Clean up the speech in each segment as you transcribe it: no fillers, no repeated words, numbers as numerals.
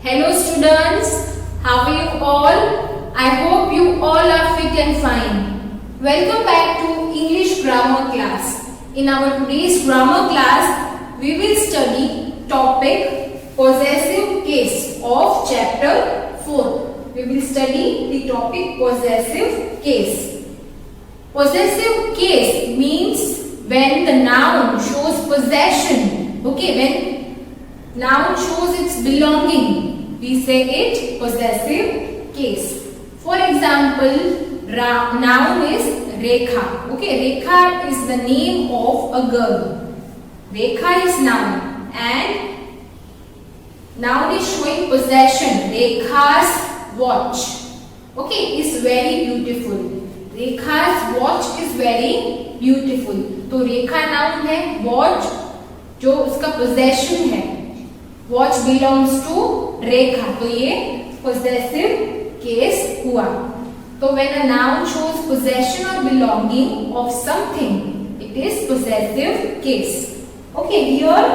Hello students, how are you all? I hope you all are fit and fine. Welcome back to English grammar class. In our today's grammar class, we will study topic possessive case of chapter 4. We will study the topic possessive case. Possessive case means when the noun shows possession. Okay, when noun shows its belonging, we say it possessive case. For example, noun is Rekha. Okay, Rekha is the name of a girl. Rekha is noun and noun is showing possession. Rekha's watch. Okay, is very beautiful. Rekha's watch is very beautiful. तो रेखा noun है, watch जो उसका possession है, watch belongs to रेखा, तो ये possessive case हुआ. तो when a noun shows possession or belonging of something, it is possessive case. Okay, here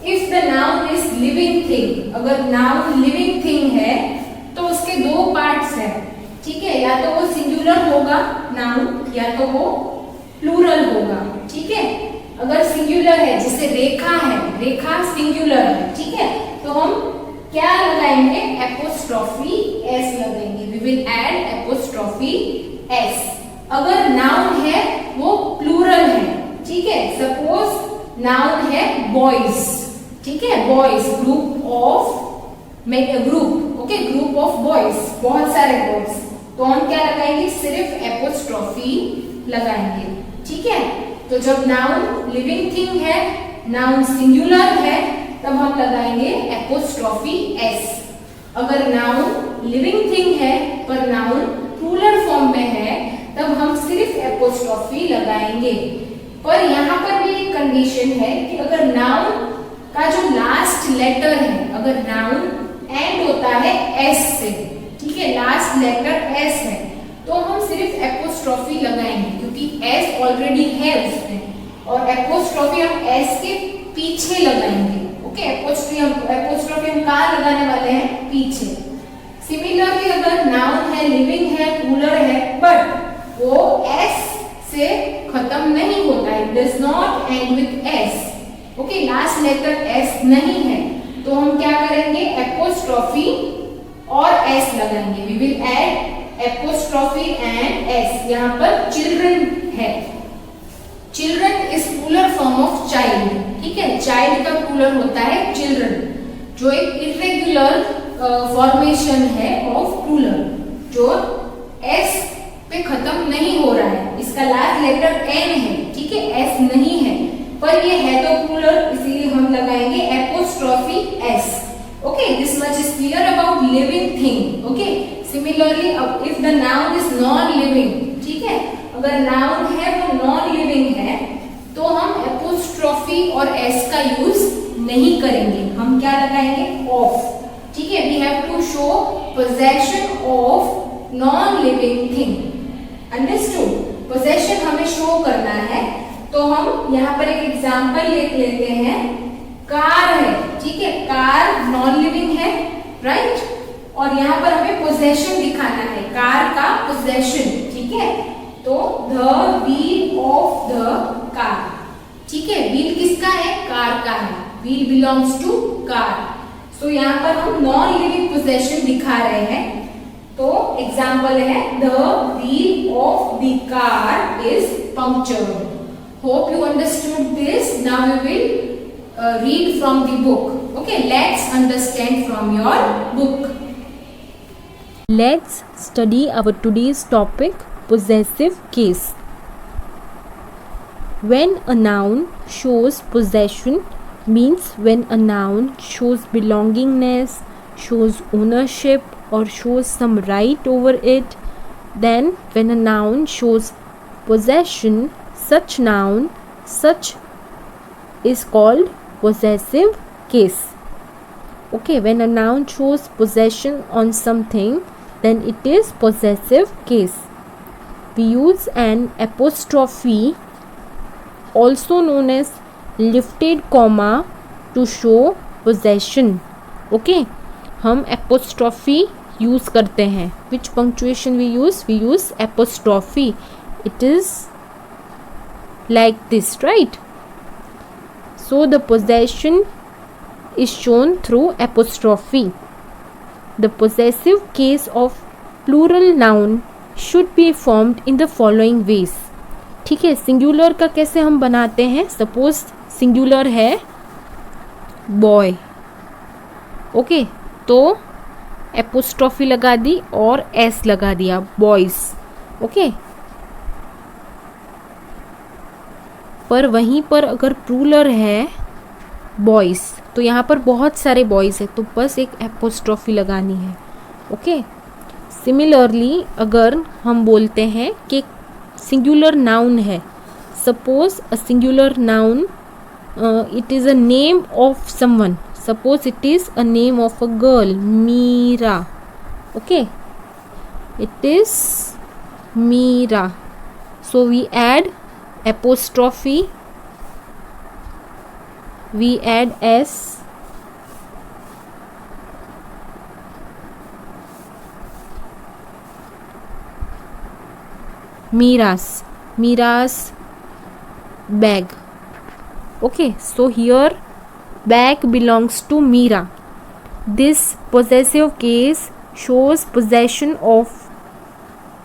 if the noun is living thing, अगर noun living thing है तो उसके दो पार्ट्स है. ठीक है, या तो वो सिंगुलर होगा नाउन या तो वो प्लूरल होगा. ठीक है, अगर सिंगुलर है जैसे रेखा है, रेखा सिंगुलर है. ठीक है, तो हम क्या लगाएंगे? एपोस्ट्रोफी एस लगाएंगे. We will add apostrophe S. अगर नाउन है वो प्लूरल है. ठीक है, सपोज नाउन है बॉयज. ठीक है, boys group of make a group. Okay, group of boys, बहुत सारे बॉयज, तो हम क्या लगाएंगे? सिर्फ एपोस्ट्रोफी लगाएंगे. ठीक है, तो जब नाउन लिविंग थिंग है, नाउन सिंगुलर है, तब हम लगाएंगे एपोस्ट्रोफी एस. अगर नाउन लिविंग थिंग है पर नाउन प्लूरल फॉर्म में है, तब हम सिर्फ एपोस्ट्रोफी लगाएंगे. पर यहाँ पर भी एक कंडीशन है कि अगर नाउन का जो लास्ट लेटर है, अगर नाउन एंड होता है एस से, ठीक है, लास्ट लेटर एस है, तो हम सिर्फ एपोस्ट्रोफी लगाएंगे क्योंकि एस ऑलरेडी है उसमें, और एपोस्ट्रोफी हम एस के पीछे लगाएंगे. ओके, एपोस्ट्रोफी हम कहाँ लगाने वाले हैं? पीछे. सिमिलरली अगर नाउन है, लिविंग है, प्लूरल है, बट वो एस से खत्म नहीं होता है, does not end with S. Okay, last letter S नहीं है, तो हम क्या करेंगे? एपोस्ट्रोफी और एस लगाएंगे. We will add apostrophe and S. यहाँ पर चिल्ड्रन है. Children is plural form of child. ठीक है, चाइल्ड का प्लूरल होता है चिल्ड्रन, जो एक इरेगुलर फॉर्मेशन है ऑफ प्लूरल, जो एस पे खत्म नहीं हो रहा है. इसका लास्ट लेटर एन है. ठीक है, एस नहीं है, पर ये है तो प्लूरल, इसीलिए हम लगाएंगे apostrophe S. Okay, this much is clear about living thing. Okay, similarly, if the noun is non-living, ठीक है, अगर noun है वो non-living है, तो हम apostrophe और s का यूज नहीं करेंगे. हम क्या लगाएंगे? of. ठीक है, we have to show possession of non-living thing. Understood? possession हमें show करना है, तो हम यहाँ पर एक एग्जाम्पल लेते हैं. कार है. ठीक है, कार नॉन लिविंग है, राइट, और यहाँ पर हमें पोजेशन दिखाना है, कार का पोजेशन. ठीक है, तो the wheel of the car. ठीक है, व्हील किसका है? कार का है. Wheel belongs to car. So यहाँ पर हम नॉन लिविंग पोजेशन दिखा रहे हैं. तो एग्जाम्पल है the wheel of the car is punctured. Hope you understood this. Now we will read from the book. Okay, let's understand from your book. Let's study our today's topic, possessive case. When a noun shows possession means when a noun shows belongingness, shows ownership, or shows some right over it. Then when a noun shows possession, such noun is called possessive case. Okay, when a noun shows possession on something, then it is possessive case. We use an apostrophe, also known as lifted comma, to show possession. Okay, हम apostrophe use करते हैं. Which punctuation we use apostrophe. It is like this, right? So the possession is shown through apostrophe. The possessive case of plural noun should be formed in the following ways. ठीक है, singular का कैसे हम बनाते हैं. Suppose singular है boy. Okay, तो apostrophe लगा दी और एस लगा दिया, बॉयज. ओके, पर वहीं पर अगर प्लूरल है बॉयज़, तो यहाँ पर बहुत सारे बॉयज़ हैं, तो बस एक एपोस्ट्रॉफी लगानी है. ओके, सिमिलरली अगर हम बोलते हैं कि सिंगुलर नाउन है, suppose a singular noun, it is a name of someone. Suppose it is a name of a girl, Meera. Okay, it is Meera. So we add apostrophe, we add s, Mira's bag. Okay, so here bag belongs to Mira. This possessive case shows possession of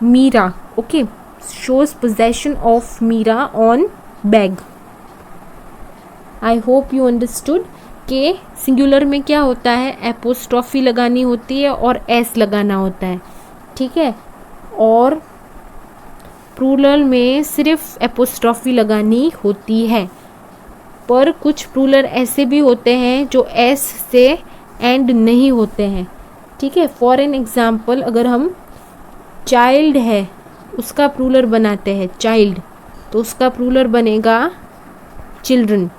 Mira. Okay, shows possession of Mira on bag. I hope you understood कि singular में क्या होता है, apostrophe लगानी होती है और S लगाना होता है. ठीक है, और प्लूरल में सिर्फ एपोस्ट्रॉफी लगानी होती है. पर कुछ प्लूरल ऐसे भी होते हैं जो एस से एंड नहीं होते हैं. ठीक है, फॉर एन एग्जाम्पल अगर हम चाइल्ड है उसका प्लूरल बनाते हैं चाइल्ड, तो उसका प्लूरल बनेगा चिल्ड्रन.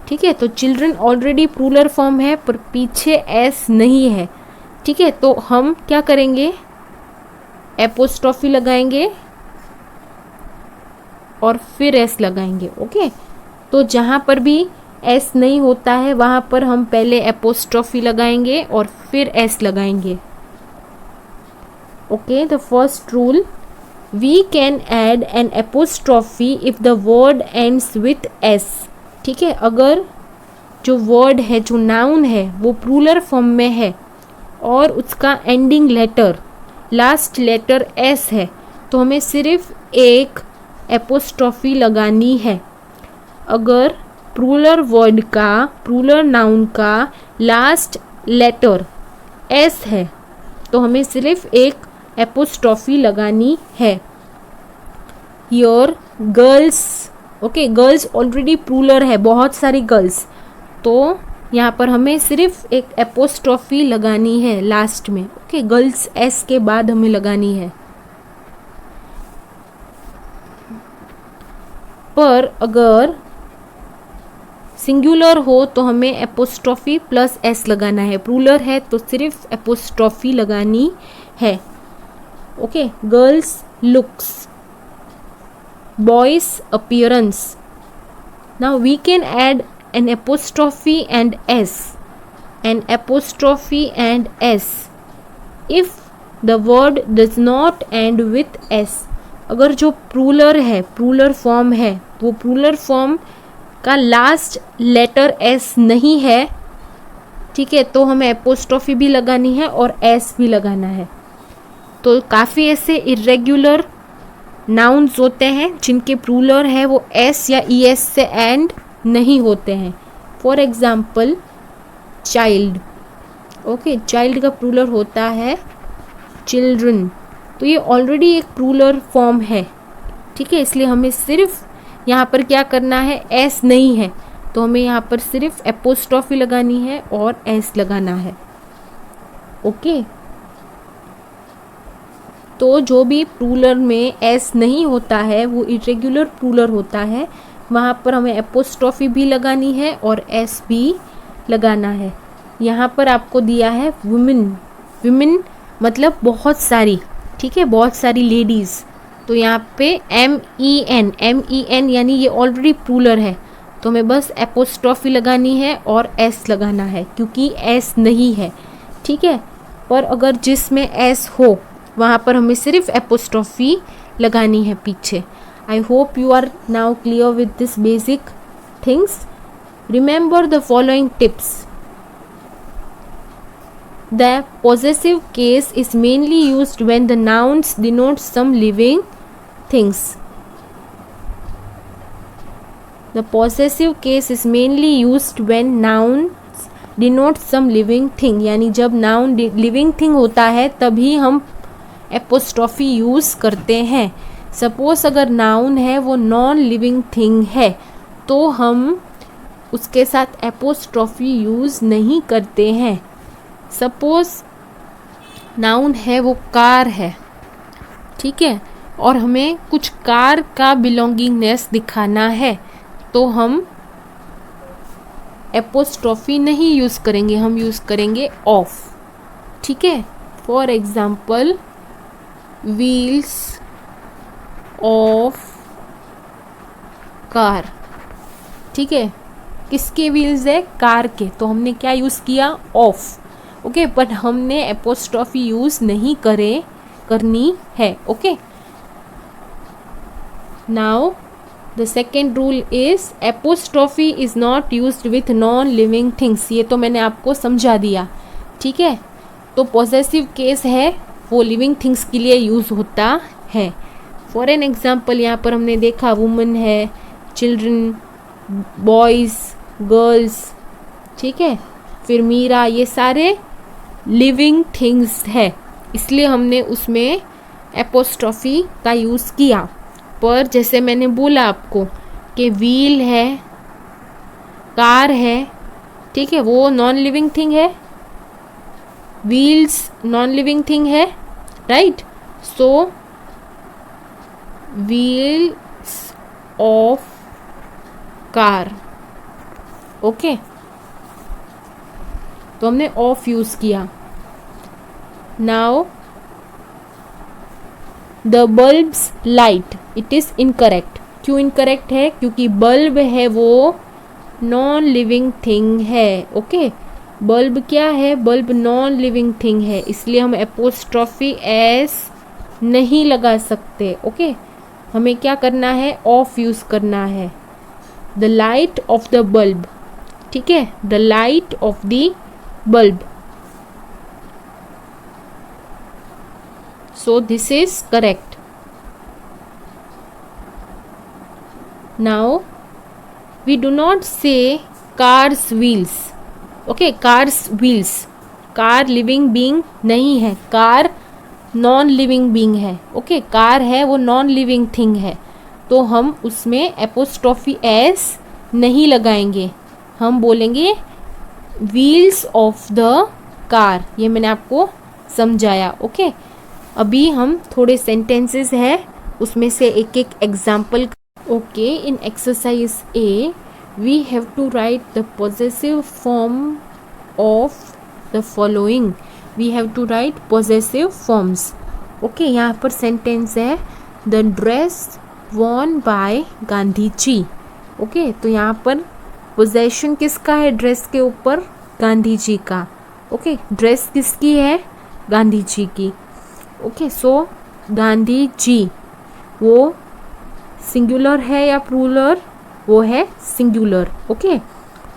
ठीक है, तो चिल्ड्रन ऑलरेडी प्लूरल फॉर्म है पर पीछे एस नहीं है. ठीक है, तो हम क्या करेंगे, एपोस्ट्रॉफी लगाएंगे और फिर एस लगाएंगे. ओके, तो जहाँ पर भी एस नहीं होता है वहाँ पर हम पहले एपोस्ट्रॉफी लगाएंगे और फिर एस लगाएंगे. Okay, the first rule, we can add an apostrophe if the word ends with s. ठीक है, अगर जो वर्ड है, जो नाउन है, वो प्लूरल फॉर्म में है और उसका ending letter, last letter s है, तो हमें सिर्फ एक एपोस्ट्रॉफी लगानी है. अगर प्लूरल वर्ड का, प्लूरल नाउन का लास्ट लेटर s है, तो हमें सिर्फ एक एपोस्ट्रॉफी लगानी है. Here girls. Okay, girls already plural है, बहुत सारी गर्ल्स, तो यहाँ पर हमें सिर्फ एक एपोस्ट्रॉफी लगानी है लास्ट में. ओके, गर्ल्स एस के बाद हमें लगानी है. पर अगर सिंगुलर हो तो हमें एपोस्ट्रॉफी प्लस एस लगाना है. प्लूरल है तो सिर्फ एपोस्ट्रॉफी लगानी है. Okay, girls looks, boys appearance. Now we can add an apostrophe and s, an apostrophe and s if the word does not end with s. अगर जो प्लूरल है, प्लूरल फॉर्म है, वो प्लूरल फॉर्म का last letter s नहीं है. ठीक है, तो हमें एपोस्ट्रॉफी भी लगानी है और s भी लगाना है. तो काफ़ी ऐसे इरेग्युलर नाउन्स होते हैं जिनके प्लूरल है वो एस या ई एस से एंड नहीं होते हैं. For example child. Okay, child का प्लूरल होता है चिल्ड्रन, तो ये ऑलरेडी एक प्लूरल फॉर्म है. ठीक है, इसलिए हमें सिर्फ यहाँ पर क्या करना है, एस नहीं है, तो हमें यहाँ पर सिर्फ एपोस्ट्रॉफी लगानी है और एस लगाना है. ओके, तो जो भी प्लूरल में एस नहीं होता है वो इरेग्युलर प्लूरल होता है, वहाँ पर हमें एपोस्ट्रॉफी भी लगानी है और एस भी लगाना है. यहाँ पर आपको दिया है वुमेन. वुमेन मतलब बहुत सारी. ठीक है, बहुत सारी लेडीज़, तो यहाँ पे MEN यानी ये ऑलरेडी प्लूरल है, तो हमें बस एपोस्ट्रॉफी लगानी है और एस लगाना है क्योंकि एस नहीं है. ठीक है। पर अगर जिसमें एस हो वहाँ पर हमें सिर्फ एपोस्ट्रॉफी लगानी है पीछे। I hope you are now clear with this basic things. Remember the following tips. The possessive case is mainly used when the nouns denote some living things. The possessive case is mainly used when nouns denote some living thing. यानी जब noun living thing होता है तभी हम apostrophe use करते हैं। Suppose अगर noun है वो नॉन लिविंग थिंग है तो हम उसके साथ apostrophe यूज़ नहीं करते हैं। सपोज नाउन है वो कार है, ठीक है, और हमें कुछ कार का बिलोंगिंगनेस दिखाना है तो हम एपोस्ट्रॉफी नहीं यूज़ करेंगे, हम यूज़ करेंगे ऑफ, ठीक है। For example wheels of car, ठीक है, किसके व्हील्स है, कार के, तो हमने क्या यूज़ किया, ऑफ, ओके, बट हमने एपोस्ट्रॉफी यूज़ नहीं करनी है, okay. Now the second rule is apostrophe is not used with non living things. ये तो मैंने आपको समझा दिया, ठीक है। तो पॉसेसिव केस है वो लिविंग थिंग्स के लिए यूज़ होता है। फॉर एन एग्जाम्पल यहाँ पर हमने देखा वुमन है, चिल्ड्रन, बॉयज़, गर्ल्स, ठीक है, फिर मीरा, ये सारे लिविंग थिंग्स है, इसलिए हमने उसमें एपोस्ट्रॉफी का यूज़ किया। पर जैसे मैंने बोला आपको कि व्हील है, कार है, ठीक है, वो नॉन लिविंग थिंग है, व्हील्स नॉन लिविंग थिंग है, right. So wheels of car, okay, तो हमने ऑफ यूज़ किया। Now the bulbs light, it is incorrect. क्यों इनकरेक्ट है, क्योंकि बल्ब है वो नॉन लिविंग थिंग है, ओके। बल्ब क्या है, बल्ब नॉन लिविंग थिंग है, इसलिए हम एपोस्ट्रॉफी एस नहीं लगा सकते, ओके। हमें क्या करना है, ऑफ यूज़ करना है। The light of the bulb, ठीक है, the light of the bulb. So this is correct. Now we do not say car's wheels. Okay, car's wheels. Car living being नहीं है, कार नॉन लिविंग बीइंग है, okay, car है वो non living thing है, तो हम उसमें apostrophe S नहीं लगाएंगे, हम बोलेंगे व्हील्स ऑफ द कार। ये मैंने आपको समझाया, ओके। अभी हम थोड़े सेंटेंसेस है उसमें से एक एक example, okay. In exercise A we have to write the possessive form of the following. We have to write possessive forms, okay. यहाँ पर सेंटेंस है the dress worn by Gandhi ji, okay. तो यहाँ पर पोजेशन किसका है ड्रेस के ऊपर, गांधी जी का, ओके। ड्रेस किसकी है, गांधी जी की, ओके। सो गांधी जी वो सिंगुलर है या प्लूरल, वो है सिंगुलर, ओके।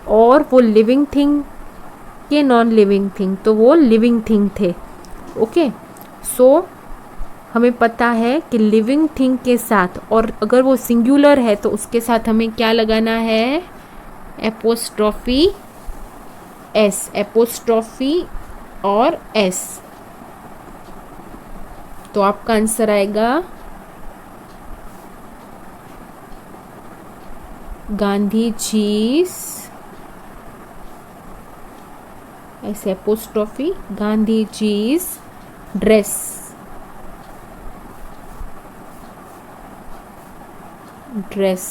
और वो लिविंग थिंग के नॉन लिविंग थिंग, तो वो लिविंग थिंग थे, ओके। सो हमें पता है कि लिविंग थिंग के साथ, और अगर वो सिंगुलर है तो उसके साथ हमें क्या लगाना है, एपोस्ट्रॉफी एस, एपोस्ट्रॉफी और एस। तो आपका आंसर आएगा गांधी जी, ऐसे apostrophe, Gandhi ji dress, dress.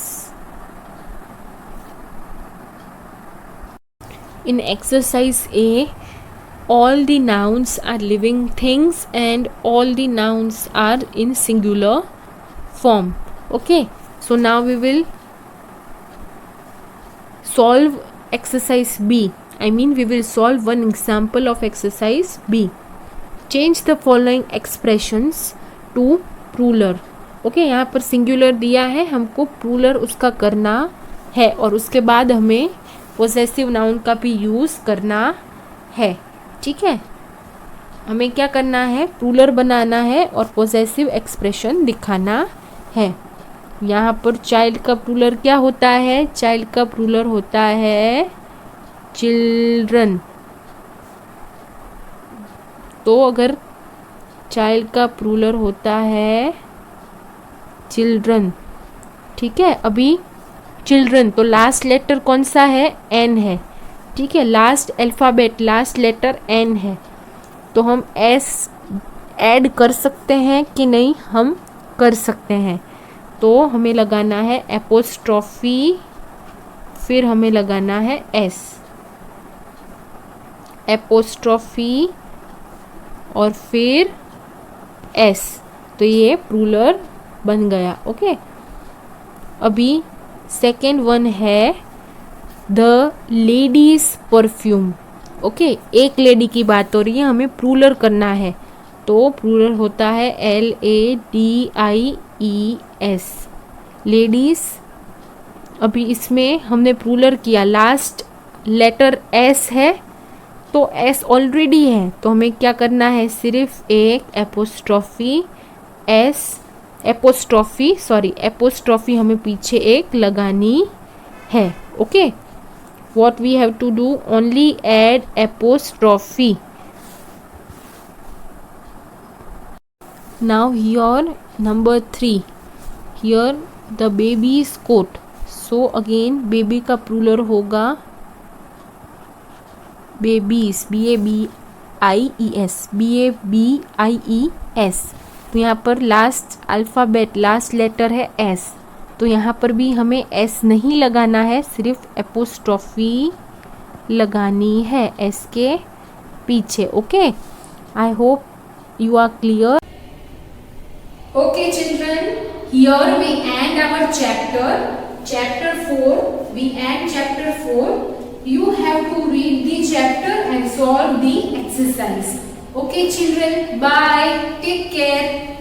In exercise A, all the nouns are living things and all the nouns are in singular form, okay. So now we will solve exercise B. I mean we will solve one example of exercise B. Change the following expressions to plural. Okay, यहाँ पर singular दिया है, हमको plural उसका करना है और उसके बाद हमें पोजेसिव नाउन का भी यूज़ करना है. ठीक है, हमें क्या करना है, प्लूरल बनाना है और पोजेसिव एक्सप्रेशन दिखाना है. यहाँ पर चाइल्ड का प्लूरल क्या होता है, चाइल्ड का प्लूरल होता है चिल्ड्रन. तो अगर चाइल्ड का प्लूरल होता है चिल्ड्रन, ठीक है, अभी चिल्ड्रन तो लास्ट लेटर कौन सा है, एन है. ठीक है, last alphabet last letter N है, तो हम एस ऐड कर सकते हैं कि नहीं, हम कर सकते हैं. तो हमें लगाना है एपोस्ट्रॉफी, फिर हमें लगाना है एस, एपोस्ट्रॉफी और फिर एस. तो ये प्लूरल बन गया. ओके, अभी सेकेंड वन है द लेडीज परफ्यूम. ओके, एक लेडी की बात हो रही है, हमें प्लूरल करना है, तो प्लूरल होता है LADIES, लेडीज. अभी इसमें हमने प्लूरल किया, लास्ट लेटर एस है, तो एस ऑलरेडी है, तो हमें क्या करना है, सिर्फ एक एपोस्ट्रॉफी एस, एपोस्ट्रॉफी हमें पीछे एक लगानी है. Okay, what we have to do, only add apostrophe. Now here number 3, here the baby's coat. So again baby का प्लूरल होगा babies, BABIES. तो यहाँ पर लास्ट अल्फ़ाबेट लास्ट लेटर है एस, तो यहाँ पर भी हमें एस नहीं लगाना है, सिर्फ एपोस्ट्रॉफी लगानी है एस के पीछे. Okay, I hope you are clear. Okay children, here we end our chapter 4. We end chapter 4. You have to read the chapter and solve the exercise. Okay children, bye, take care.